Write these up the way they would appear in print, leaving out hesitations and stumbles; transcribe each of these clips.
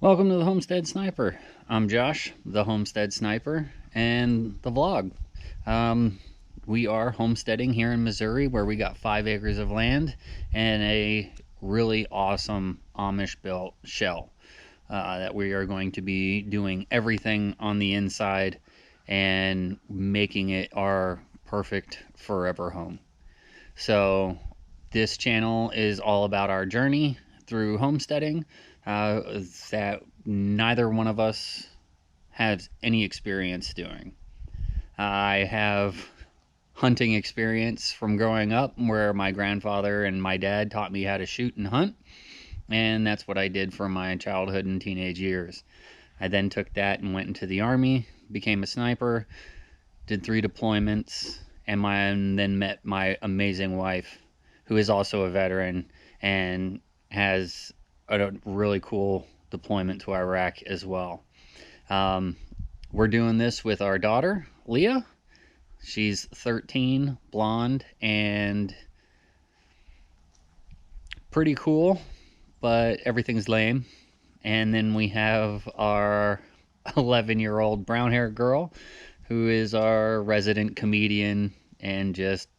Welcome to the Homestead Sniper. I'm Josh, the Homestead Sniper, and the vlog. We are homesteading here in Missouri, where we got 5 acres of land and a really awesome Amish-built shell that we are going to be doing everything on the inside and making it our perfect forever home. So this channel is all about our journey through homesteading that neither one of us has any experience doing. I have hunting experience from growing up, where my grandfather and my dad taught me how to shoot and hunt, and that's what I did for my childhood and teenage years. I then took that and went into the Army, became a sniper, did 3 deployments, and then met my amazing wife, who is also a veteran and has a really cool deployment to Iraq as well. We're doing this with our daughter, Leah. She's 13, blonde, and pretty cool, but everything's lame. And then we have our 11-year-old brown-haired girl, who is our resident comedian and just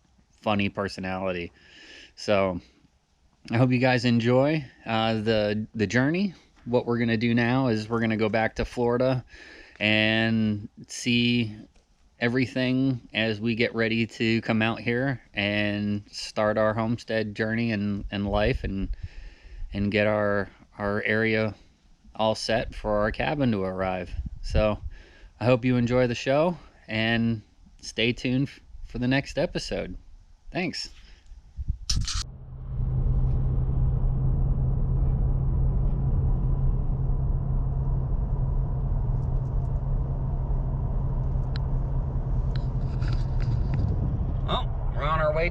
funny personality. So I hope you guys enjoy the journey. What we're going to do now is we're going to go back to Florida and see everything as we get ready to come out here and start our homestead journey and life, and get our area all set for our cabin to arrive. So I hope you enjoy the show and stay tuned for the next episode. Thanks.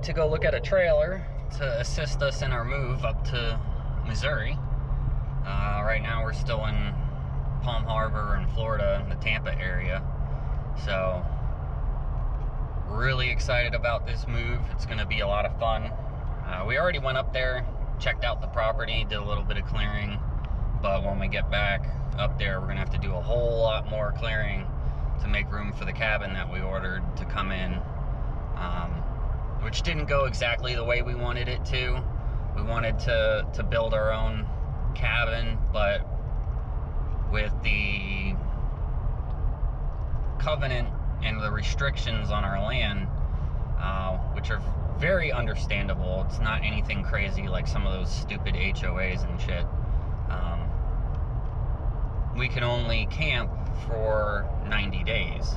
To go look at a trailer to assist us in our move up to Missouri. Right now we're still in Palm Harbor in Florida, in the Tampa area. So really excited about this move. It's going to be a lot of fun. We already went up there, checked out the property, did a little bit of clearing, but when we get back up there, we're going to have to do a whole lot more clearing to make room for the cabin that we ordered to come in. Which didn't go exactly the way we wanted it to. We wanted to build our own cabin, but with the covenant and the restrictions on our land, which are very understandable. It's not anything crazy like some of those stupid HOAs and shit. We can only camp for 90 days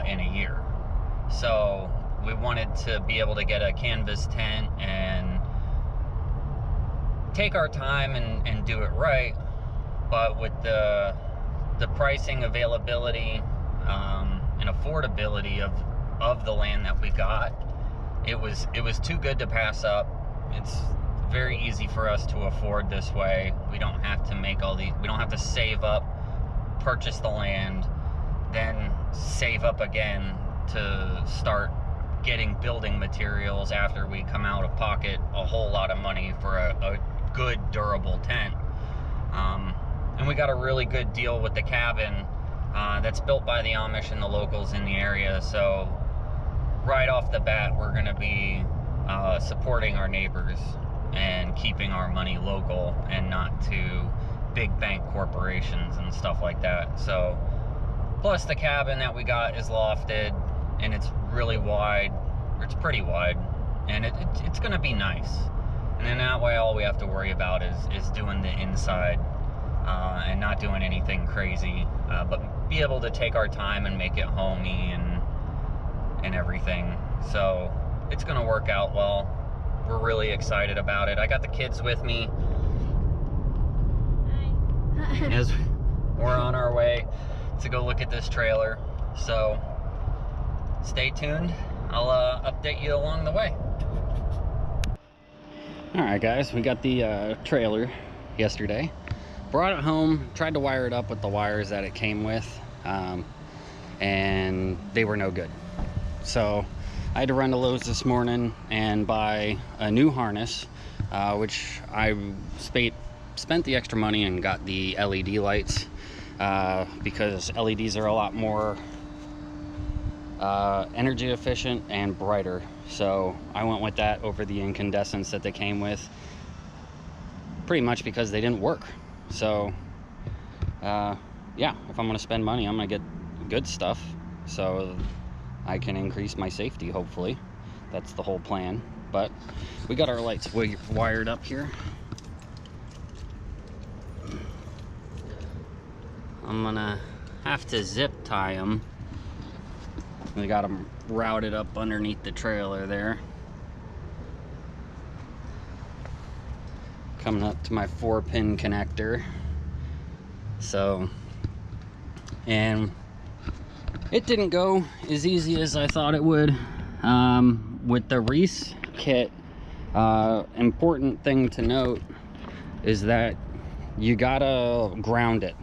in a year. So we wanted to be able to get a canvas tent and take our time and do it right, but with the pricing, availability, and affordability of the land that we got, it was too good to pass up. It's very easy for us to afford this way. We don't have to we don't have to save up, purchase the land, then save up again to start getting building materials after we come out of pocket a whole lot of money for a good durable tent. And we got a really good deal with the cabin that's built by the Amish and the locals in the area. So right off the bat, we're going to be supporting our neighbors and keeping our money local and not to big bank corporations and stuff like that. So plus the cabin that we got is lofted, and it's really wide. It's pretty wide, and it's gonna be nice. And then that way, all we have to worry about is doing the inside and not doing anything crazy, but be able to take our time and make it homey and everything. So it's gonna work out well. We're really excited about it. I got the kids with me. Hi. As we're on our way to go look at this trailer. So stay tuned. I'll update you along the way. Alright guys, we got the trailer yesterday. Brought it home, tried to wire it up with the wires that it came with, and they were no good. So I had to run to Lowe's this morning and buy a new harness, which I spent the extra money and got the LED lights because LEDs are a lot more energy efficient and brighter. So I went with that over the incandescents that they came with, pretty much because they didn't work. So yeah, if I'm gonna spend money, I'm gonna get good stuff so I can increase my safety, hopefully. That's the whole plan. But we got our lights wired up here. I'm gonna have to zip tie them. We got them routed up underneath the trailer there. Coming up to my 4-pin connector. So, and it didn't go as easy as I thought it would. With the Reese kit, important thing to note is that you gotta ground it.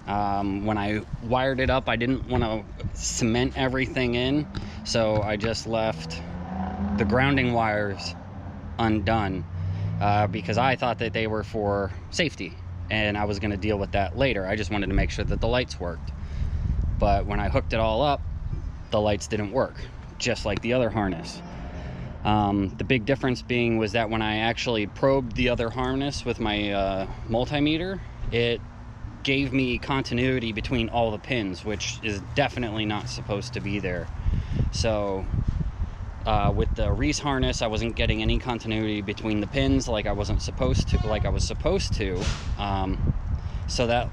When I wired it up, I didn't want to cement everything in, so I just left the grounding wires undone because I thought that they were for safety and I was going to deal with that later. I just wanted to make sure that the lights worked. But when I hooked it all up, the lights didn't work, just like the other harness. The big difference being was that when I actually probed the other harness with my multimeter, it gave me continuity between all the pins, which is definitely not supposed to be there. So with the Reese harness, I wasn't getting any continuity between the pins like I was supposed to. So that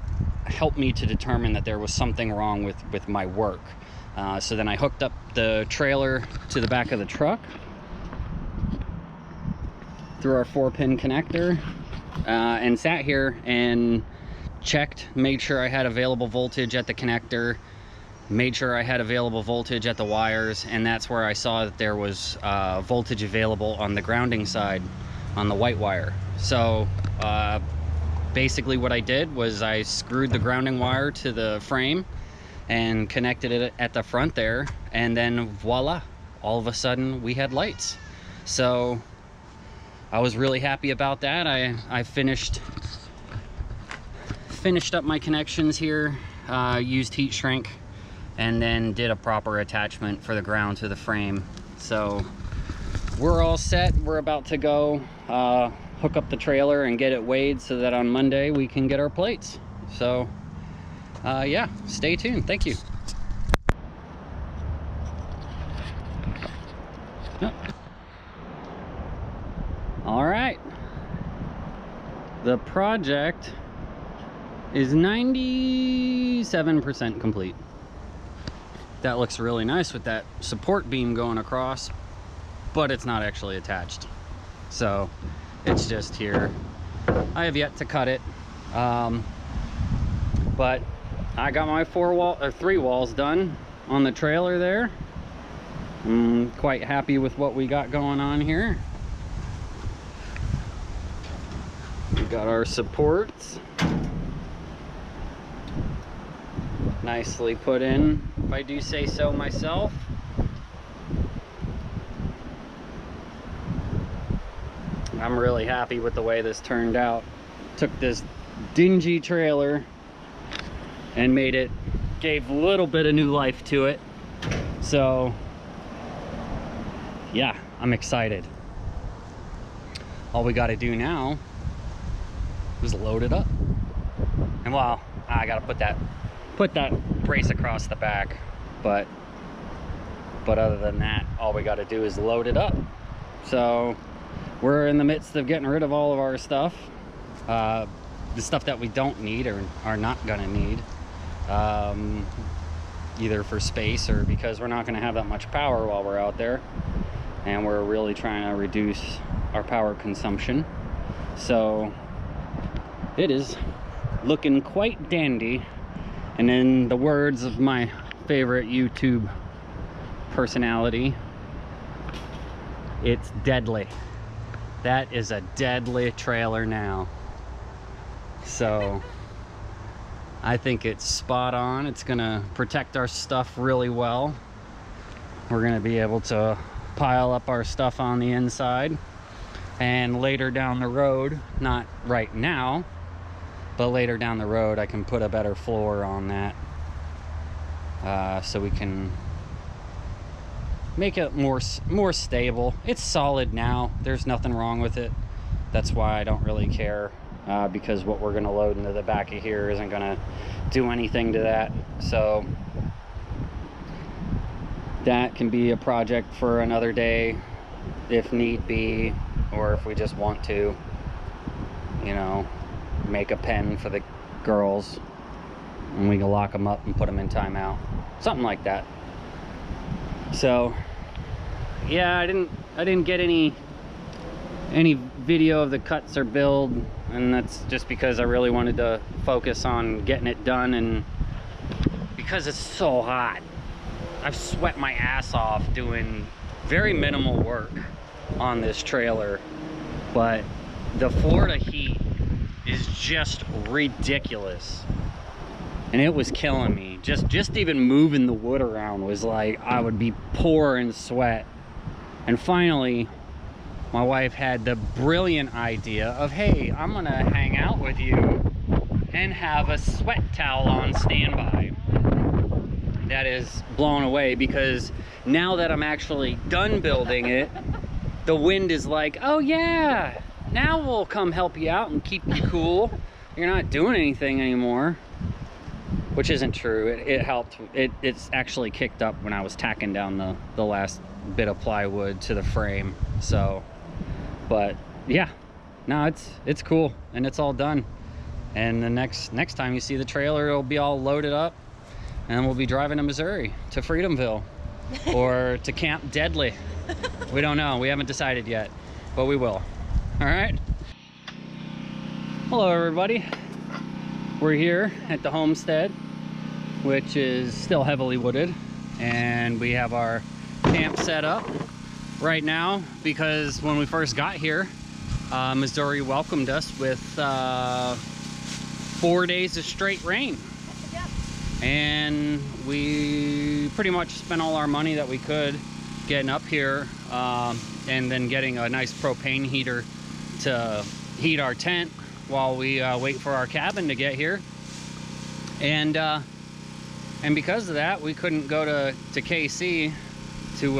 helped me to determine that there was something wrong with my work. So then I hooked up the trailer to the back of the truck through our 4-pin connector, and sat here and checked, made sure I had available voltage at the connector, made sure I had available voltage at the wires, and that's where I saw that there was voltage available on the grounding side, on the white wire. So basically what I did was I screwed the grounding wire to the frame and connected it at the front there, and then voila, all of a sudden we had lights. So I was really happy about that. I finished up my connections here, used heat shrink, and then did a proper attachment for the ground to the frame. So we're all set. We're about to go hook up the trailer and get it weighed so that on Monday we can get our plates. So yeah, stay tuned. Thank you. All right, the project is 97% complete. That looks really nice with that support beam going across, but it's not actually attached. So it's just here. I have yet to cut it, but I got my 3 walls done on the trailer there. I'm quite happy with what we got going on here. We got our supports nicely put in, if I do say so myself. I'm really happy with the way this turned out. Took this dingy trailer and gave a little bit of new life to it. So yeah, I'm excited. All we got to do now is load it up. And well, I gotta put that brace across the back, but other than that, all we got to do is load it up. So we're in the midst of getting rid of all of our stuff, the stuff that we don't need or are not gonna need, either for space or because we're not gonna have that much power while we're out there, and we're really trying to reduce our power consumption. So it is looking quite dandy. And in the words of my favorite YouTube personality, it's deadly. That is a deadly trailer now. So I think it's spot on. It's gonna protect our stuff really well. We're gonna be able to pile up our stuff on the inside, and later down the road, not right now, but later down the road I can put a better floor on that, so we can make it more stable. It's solid now, there's nothing wrong with it. That's why I don't really care, because what we're going to load into the back of here isn't going to do anything to that. So that can be a project for another day if need be, or if we just want to, you know, make a pen for the girls and we can lock them up and put them in timeout, something like that. So yeah, I didn't get any video of the cuts or build, and that's just because I really wanted to focus on getting it done, and because it's so hot. I've sweat my ass off doing very minimal work on this trailer, but the Florida heat is just ridiculous, and it was killing me. Just even moving the wood around was like I would be pouring sweat. And finally my wife had the brilliant idea of, hey, I'm gonna hang out with you and have a sweat towel on standby. That is blown away, because now that I'm actually done building it, the wind is like, oh yeah, now we'll come help you out and keep you cool. You're not doing anything anymore. Which isn't true. It helped. It's actually kicked up when I was tacking down the last bit of plywood to the frame. So, but yeah, no, it's cool, and it's all done. And the next time you see the trailer, it'll be all loaded up, and we'll be driving to Missouri, to Freedomville, or to Camp Deadly. We don't know. We haven't decided yet, but we will. All right. Hello, everybody. We're here at the homestead, which is still heavily wooded, and we have our camp set up right now because when we first got here, Missouri welcomed us with 4 days of straight rain. Yep. And we pretty much spent all our money that we could getting up here, and then getting a nice propane heater to heat our tent while we wait for our cabin to get here. And because of that, we couldn't go to KC to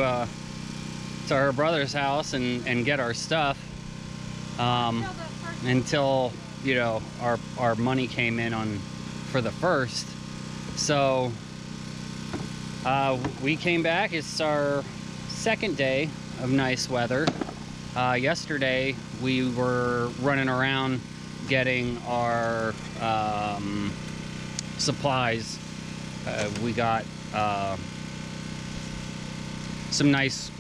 her brother's house and get our stuff until, you know, our money came in for the first. So we came back. It's our second day of nice weather. Yesterday we were running around getting our supplies. We got some nice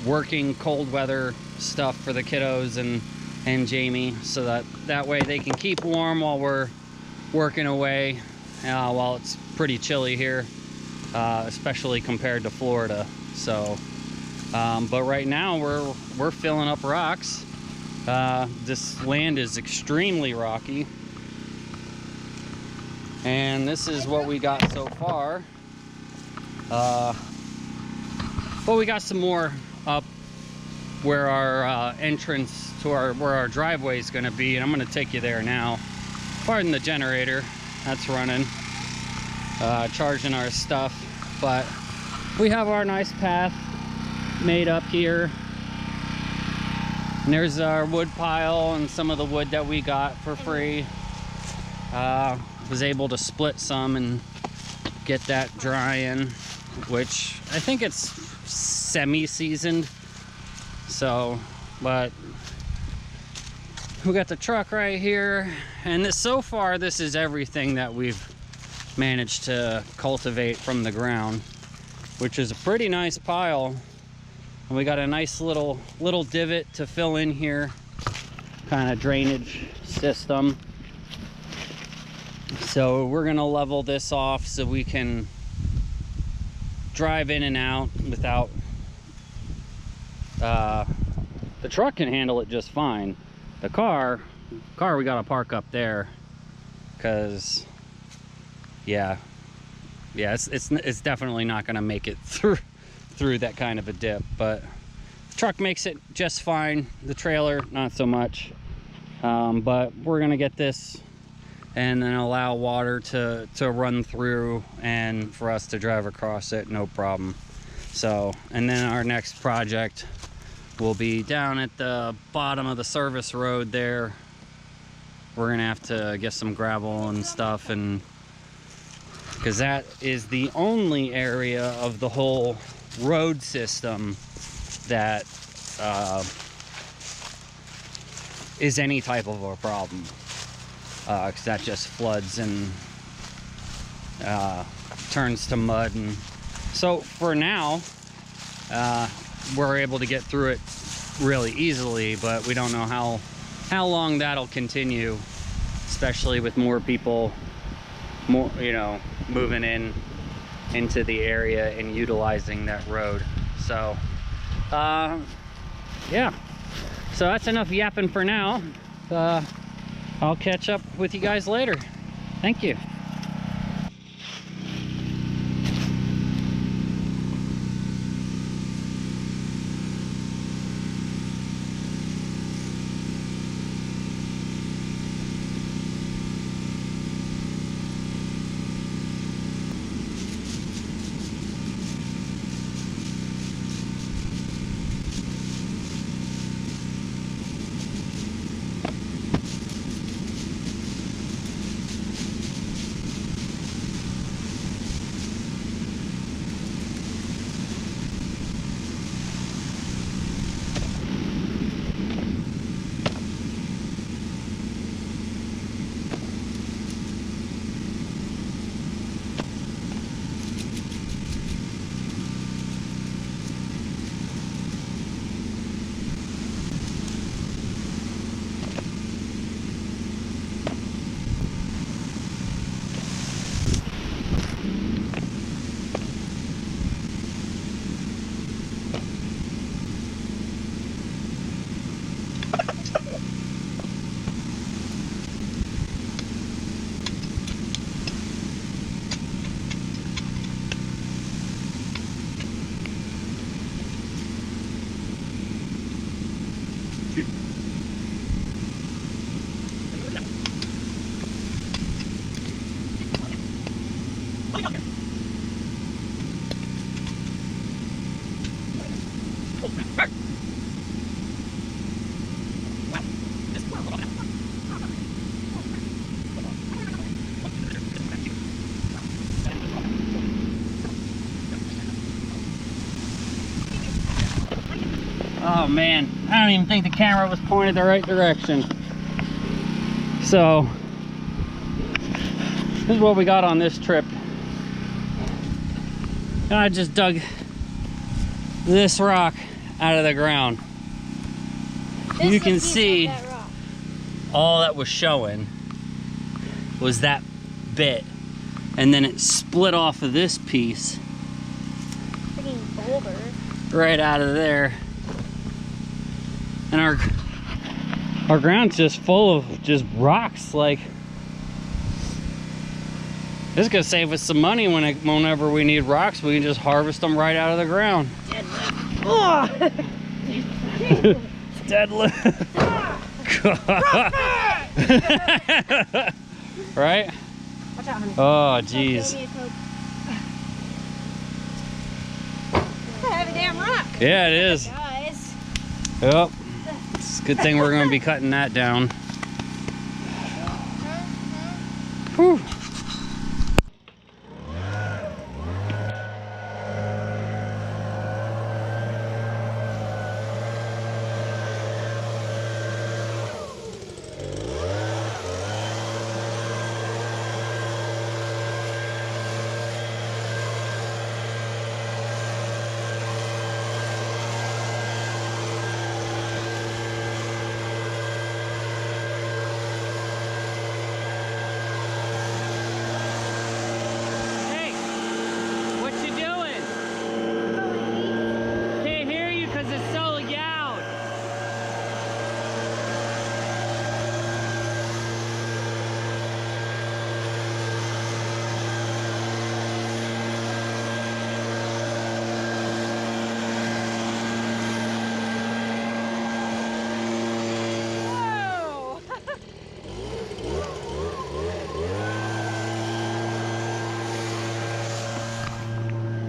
working cold weather stuff for the kiddos and Jamie, so that way they can keep warm while we're working away, while it's pretty chilly here, especially compared to Florida. So but right now we're filling up rocks. This land is extremely rocky, and this is what we got so far. But we got some more up where our entrance to where our driveway is going to be, and I'm going to take you there now. Pardon the generator, that's running, charging our stuff. But we have our nice path made up here, and there's our wood pile and some of the wood that we got for free. Was able to split some and get that drying, which I think it's semi-seasoned. So, but we got the truck right here, and so far this is everything that we've managed to cultivate from the ground, which is a pretty nice pile. And we got a nice little divot to fill in here, kind of drainage system. So we're gonna level this off so we can drive in and out without, the truck can handle it just fine. The car we gotta park up there, because it's definitely not gonna make it through that kind of a dip. But the truck makes it just fine, the trailer not so much. But we're gonna get this and then allow water to run through and for us to drive across it, no problem. So, and then our next project will be down at the bottom of the service road there. We're gonna have to get some gravel and stuff, and because that is the only area of the whole road system that is any type of a problem, because that just floods and turns to mud. And so for now, we're able to get through it really easily, but we don't know how long that'll continue, especially with more people, moving into the area and utilizing that road. So yeah, so that's enough yapping for now. I'll catch up with you guys later. Thank you. Oh man, I don't even think the camera was pointed the right direction. So this is what we got on this trip. I just dug this rock out of the ground. You can see all that was showing was that bit, and then it split off of this piece. Freaking boulder. Right out of there. And our ground's just full of just rocks. Like, this is gonna save us some money whenever we need rocks. We can just harvest them right out of the ground. Deadlift. Oh! Deadlift. Right? Watch out, honey. Oh, jeez. That's a heavy damn rock. Yeah, it is. Guys. Yep. It's a good thing we're gonna be cutting that down. Whew.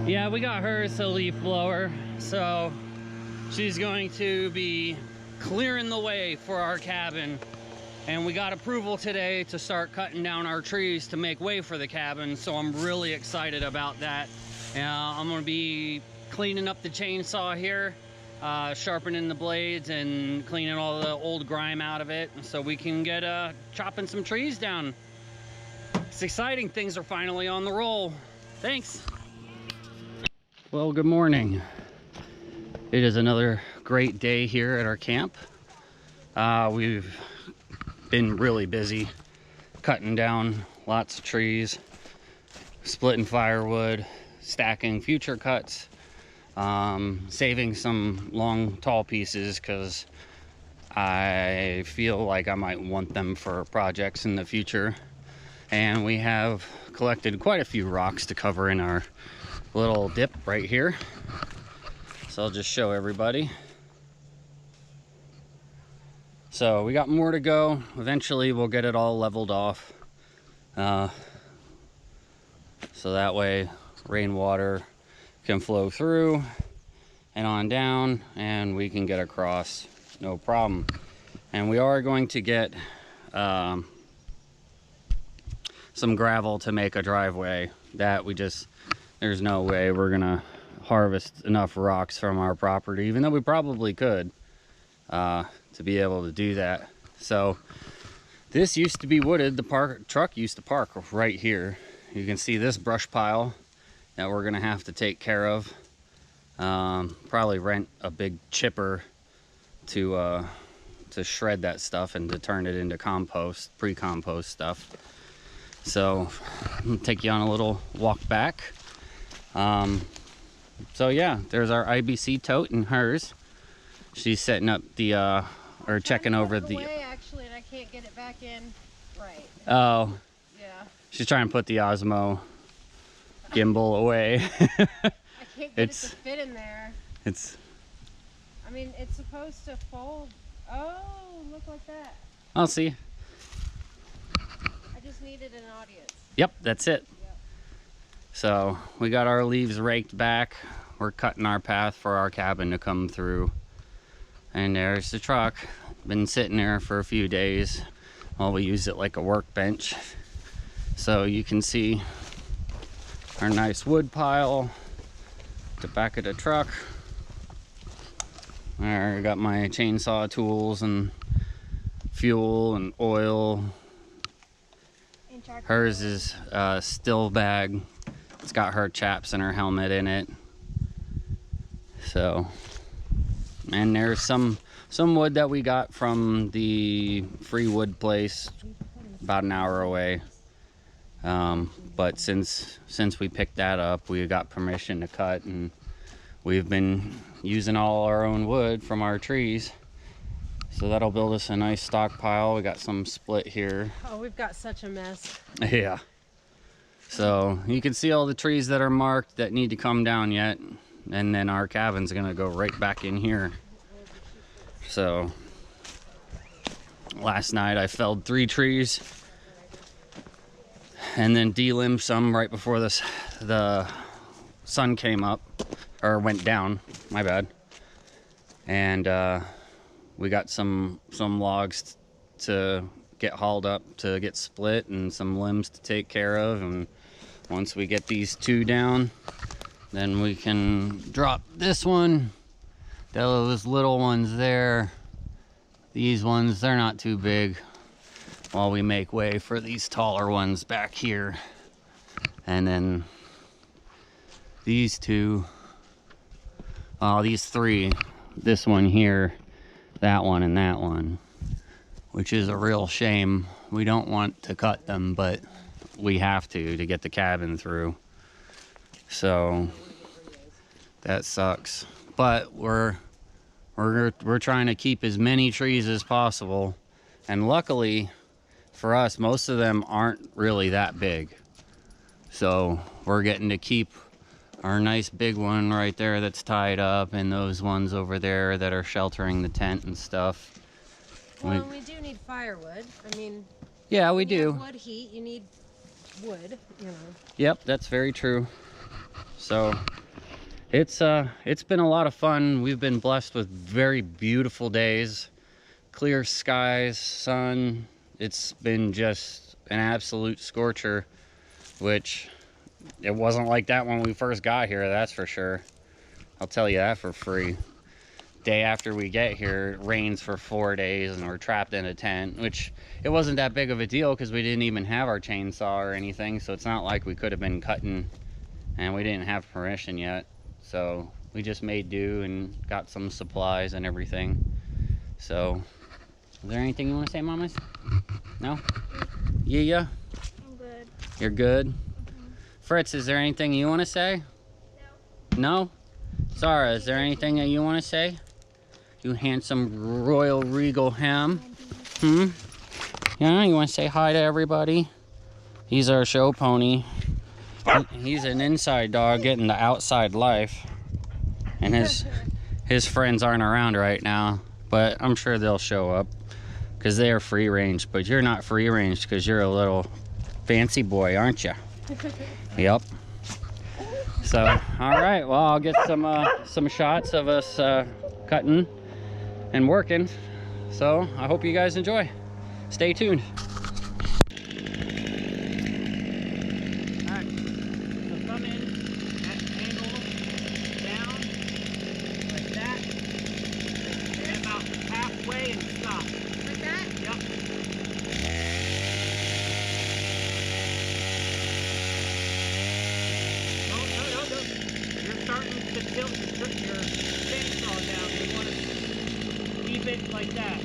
Yeah, we got hers a leaf blower, so she's going to be clearing the way for our cabin. And we got approval today to start cutting down our trees to make way for the cabin, so I'm really excited about that. I'm gonna be cleaning up the chainsaw here, sharpening the blades and cleaning all the old grime out of it so we can get chopping some trees down. It's exciting, things are finally on the roll. Thanks. Well, good morning. It is another great day here at our camp. We've been really busy cutting down lots of trees, splitting firewood, stacking future cuts, saving some long tall pieces because I feel like I might want them for projects in the future. And we have collected quite a few rocks to cover in our little dip right here, so I'll just show everybody. So we got more to go. Eventually we'll get it all leveled off, so that way rainwater can flow through and on down and we can get across no problem. And we are going to get some gravel to make a driveway. That there's no way we're gonna harvest enough rocks from our property, even though we probably could, to be able to do that. So this used to be wooded. The truck used to park right here. You can see this brush pile that we're gonna have to take care of. Probably rent a big chipper to shred that stuff and to turn it into compost, pre-compost stuff. So I'm gonna take you on a little walk back. So yeah, there's our IBC tote and hers. She's setting up the or checking over the way, actually, and I can't get it back in right. Oh Yeah, she's trying to put the Osmo gimbal away. I can't get it to fit in there. I mean, it's supposed to fold. Oh, look like that. I'll see. I just needed an audience. Yep, that's it. Yep. So we got our leaves raked back. We're cutting our path for our cabin to come through. And there's the truck. Been sitting there for a few days while we use it like a workbench. So you can see our nice wood pile, the back of the truck. I got my chainsaw tools and fuel and oil. Hers is a still bag. It's got her chaps and her helmet in it. So, and there's some wood that we got from the free wood place about an hour away. But since we picked that up, we got permission to cut, and we've been using all our own wood from our trees. So that'll build us a nice stockpile. We got some split here. Oh, we've got such a mess. Yeah. So you can see all the trees that are marked that need to come down yet. And then our cabin's gonna go right back in here. So last night I felled 3 trees and then de-limbed some right before the sun came up, or went down, my bad. And we got some logs to get hauled up to get split and some limbs to take care of. And once we get these 2 down, then we can drop this one, those little ones there. These ones, they're not too big, while we make way for these taller ones back here. And then these 2, these 3, this one here, that one, and that one, which is a real shame. We don't want to cut them, but we have to get the cabin through. So that sucks. But we're trying to keep as many trees as possible, and luckily for us, most of them aren't really that big. So we're getting to keep our nice big one right there that's tied up, and those ones over there that are sheltering the tent and stuff. Well, we do need firewood. I mean, yeah, we when you do. have wood heat, you need wood, you know. Yep, that's very true. So it's been a lot of fun. We've been blessed with very beautiful days, clear skies, sun. It's been just an absolute scorcher, which it wasn't like that when we first got here, that's for sure. I'll tell you that for free. Day after we get here, it rains for 4 days and we're trapped in a tent, which it wasn't that big of a deal because we didn't even have our chainsaw or anything, so it's not like we could have been cutting and we didn't have permission yet. So we just made do and got some supplies and everything. So is there anything you want to say, mamas? No? Yeah? I'm good. You're good? Fritz, is there anything you want to say? No. No? Zara, is there anything that you want to say? You handsome royal regal ham. Yeah, you want to say hi to everybody? He's our show pony. He's an inside dog getting the outside life. And his friends aren't around right now, but I'm sure they'll show up because they are free range. But you're not free range because you're a little fancy boy, aren't you? Yep. So, all right. Well, I'll get some shots of us cutting and working. So I hope you guys enjoy. Stay tuned. Like that.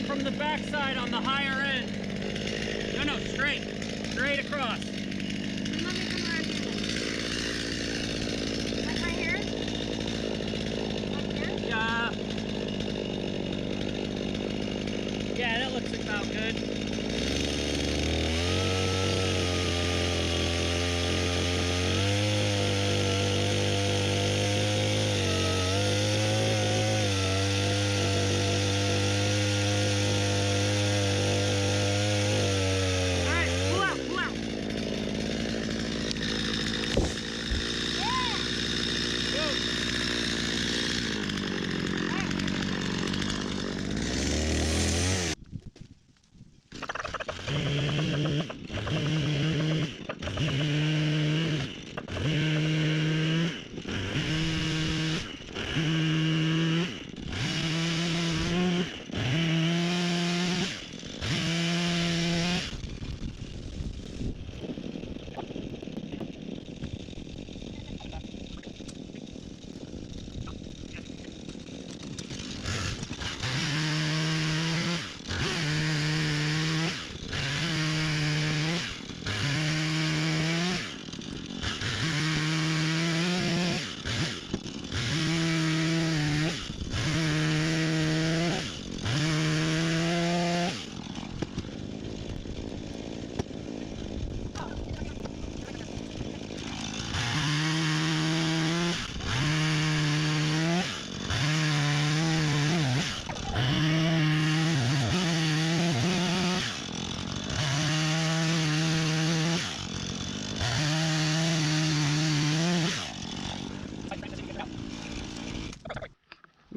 From the backside on the higher end. No, straight across. Let me come around here. Like right here? Like here? Yeah, that looks about good.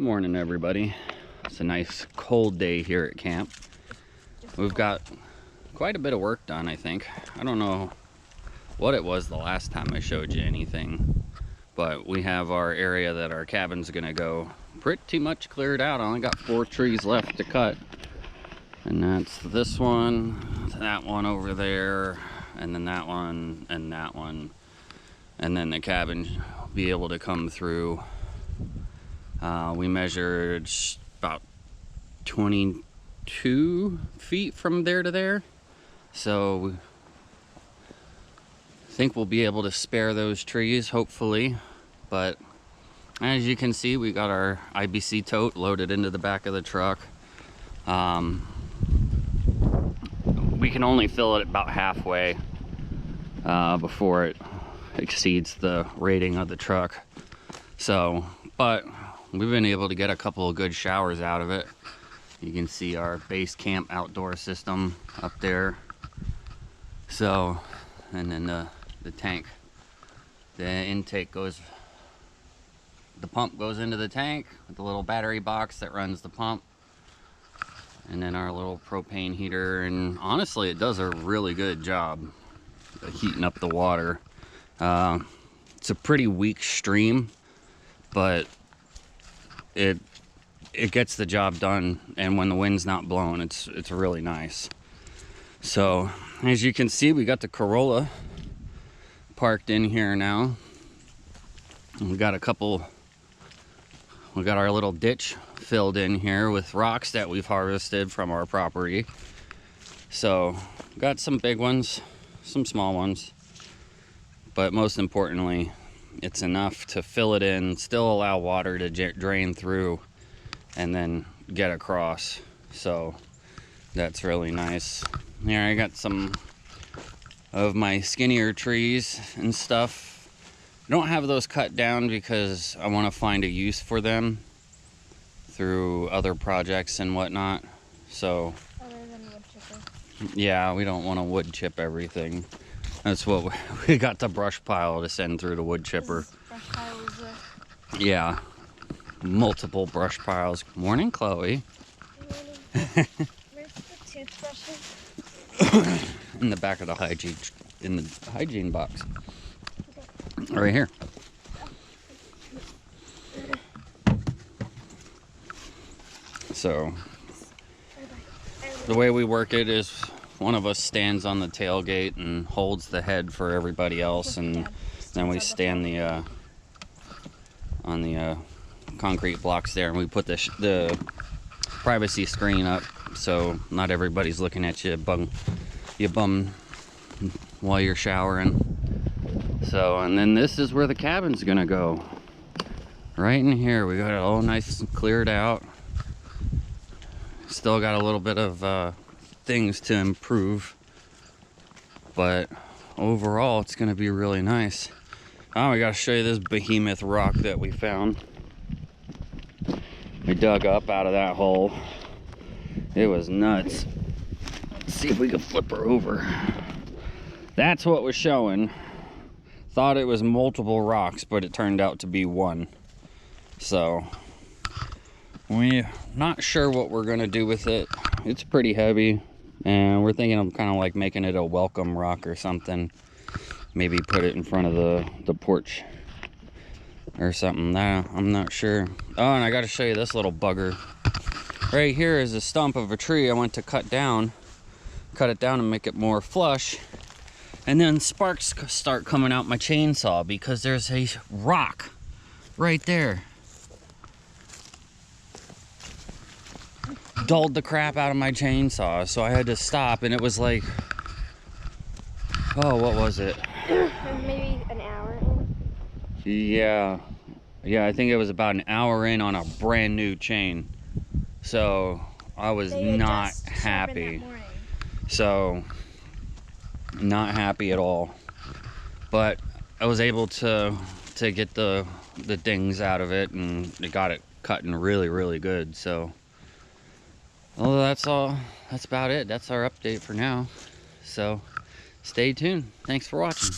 Morning, everybody. It's a nice cold day here at camp. We've got quite a bit of work done, I think. I don't know what it was the last time I showed you anything, but we have our area that our cabin's gonna go pretty much cleared out. I only got 4 trees left to cut, and that's this one, that one over there, and then that one, and that one, and then the cabin will be able to come through. We measured about 22 feet from there to there, so I think we'll be able to spare those trees, hopefully. But as you can see, we got our IBC tote loaded into the back of the truck. We can only fill it about halfway before it exceeds the rating of the truck. So, but we've been able to get a couple of good showers out of it. You can see our base camp outdoor system up there. So, and then the tank, the intake goes, the pump goes into the tank with the little battery box that runs the pump, and then our little propane heater. And honestly, it does a really good job of heating up the water. It's a pretty weak stream, but it gets the job done, and when the wind's not blowing, it's really nice. So as you can see, we got the Corolla parked in here now. We got our little ditch filled in here with rocks that we've harvested from our property. So got some big ones, some small ones, but most importantly, it's enough to fill it in, still allow water to drain through, and then get across. So that's really nice. Here I got some of my skinnier trees and stuff. I don't have those cut down because I want to find a use for them through other projects and whatnot. So other than wood chipper. Yeah, we don't want to wood chip everything. That's what we got, the brush pile to send through the wood chipper. Brush piles, yeah, multiple brush piles. Morning, Chloe. Morning. Where's the toothbrushes? In the back of the hygiene box. Right here. So the way we work it is one of us stands on the tailgate and holds the head for everybody else, and then we stand on the concrete blocks there, and we put the privacy screen up so not everybody's looking at you bum while you're showering. So, and then this is where the cabin's gonna go, right in here. We got it all nice and cleared out. Still got a little bit of things to improve, but overall it's gonna be really nice. Oh, we gotta show you this behemoth rock that we found. We dug up out of that hole. It was nuts. Let's see if we can flip her over. That's what was showing. Thought it was multiple rocks, but it turned out to be one. So we're not sure what we're gonna do with it. It's pretty heavy, and we're thinking of kind of like making it a welcome rock or something. Maybe put it in front of the porch or something. I'm not sure. Oh, and I got to show you this little bugger. Right here is a stump of a tree I went to cut it down and make it more flush, and then sparks start coming out my chainsaw because there's a rock right there. Dulled the crap out of my chainsaw, so I had to stop, and it was like, oh, what was it? Maybe an hour in. Yeah, I think it was about an hour in on a brand new chain. So I was not happy. So not happy at all. But I was able to get the dings out of it, and it got it cutting really, really good. So, well, that's all. That's about it. That's our update for now. So stay tuned. Thanks for watching.